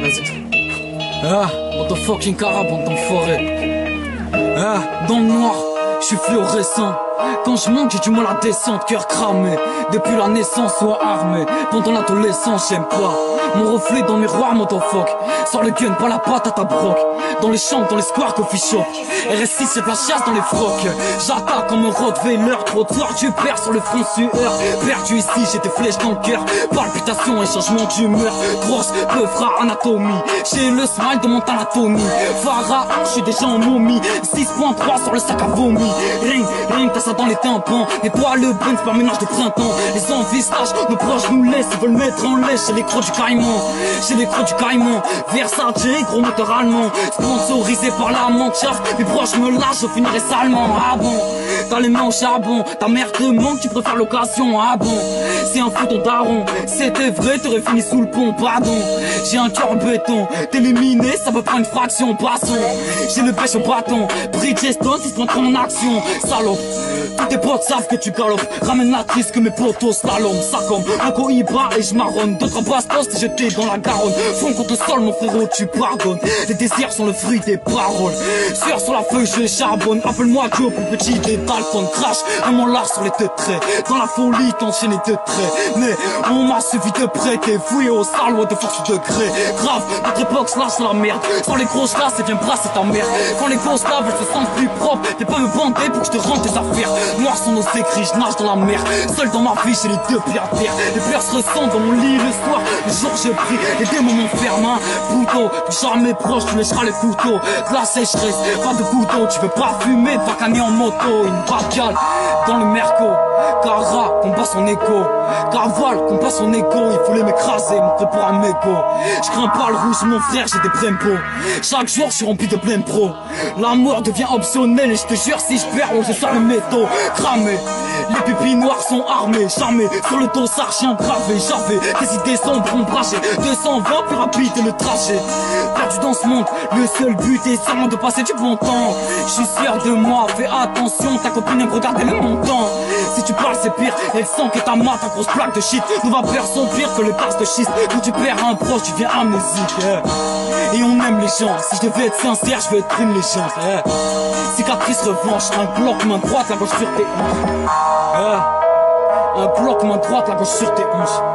Vas-y. Ah, dans ton fucking caraban, ton forêt. Ah, dans le noir, je suis fluorescent. Quand je monte, j'ai du mal à descendre, cœur cramé. Depuis la naissance, soit armé. Pendant l'adolescence, j'aime pas mon reflet dans le miroir, motofuck. Sors le gun, pas la patte à ta broc. Dans les chambres, dans les squares, coffee shop. RS6, c'est de la chasse dans les frocs. J'attaque comme un Rottweiler. Trop de soir, tu perds sur le front sueur. Perdu ici, j'ai des flèches dans le cœur. Palpitations et changement d'humeur. Grosse, peu fra anatomie. J'ai le smile de mon anatomie. Pharaon, je suis déjà en momie. 6.3 sur le sac à vomi. Ring, t'as ça dans les tympans. Et toi, le Benz par ménage de printemps. Les envisages, nos proches nous laissent. Ils veulent mettre en laisse. J'ai les crocs du caïman. J'ai les crocs du caïman. Versace, gros moteur allemand. Sponsorisé par la manchaf. Mes proches me lâchent, je finirai salement. Ah bon, t'as les mains au charbon. Ta mère te manque, tu préfères l'occasion. Ah bon, c'est un fou ton daron. C'était vrai, t'aurais fini sous le pont. Pardon, j'ai un cœur béton. T'éliminer, ça peut prendre une fraction. Passons, j'ai le pêche au bâton. Bridgestone, si se prend en action. Salope, tous tes potes savent que tu galopes. Ramène la triste que mes potos slalom. Ça comme un cohiba et je marronne. D'autres bastos, t'es jeté dans la Garonne. Fond contre le sol, mon frérot, tu pardonnes. Les désirs sont le fruit des paroles. Sur la feuille, je charbonne. Appelle-moi Joe, plus petit des Dalton. Crash, un mon large sur les deux traits. Dans la folie, t'enchaînes les deux traits. Mais on m'a suffi de près. T'es fouillé au salaud de force de gré. Grave, notre époque lâche la merde. Sans les grosses classes, et viens brasser ta mère. Quand les grosses tables, elles se sentent plus propres. T'es pas me bander pour que je te rende tes affaires. Noirs sont nos écrits, je nage dans la mer. Seul dans ma vie, j'ai les deux pieds à terre. Les pleurs se ressentent dans mon lit le soir. Le jour, je prie, les démons m'enferment. Poutot, plus jamais proche, tu lècheras le couteau. De la sécheresse, pas de couteau. Tu veux pas fumer, pas canner en moto. Une bacale dans le merco. Cara, combat son écho. Carval, combat son écho. Il voulait m'écraser, me fait pour un méco. Je crains pas le rouge, mon frère, j'ai des prempos. Chaque jour, je suis rempli de plein pro. La mort devient optionnelle et je te jure, si je perds, on se sort le métaux. Cramé, les pupilles noires sont armées. Jamais sur le dos, ça chien gravé. J'avais des idées sombres, ombragées. 220 plus rapide le trajet. Perdu dans ce monde, le seul but est seulement de passer du bon temps. Je suis sûr de moi, fais attention, ta copine aime regarder le montant. Si tu parles c'est pire, elle sent que ta mat, ta grosse plaque de shit. Nos vapeurs sont pires que le tasse de schiste. Quand tu perds un proche, tu deviens amnésique. Et on aime les gens, si je devais être sincère, je veux être une légende. Cicatrice revanche, un bloc main droite, la gauche sur tes hanches. Un bloc main droite, la gauche sur tes hanches.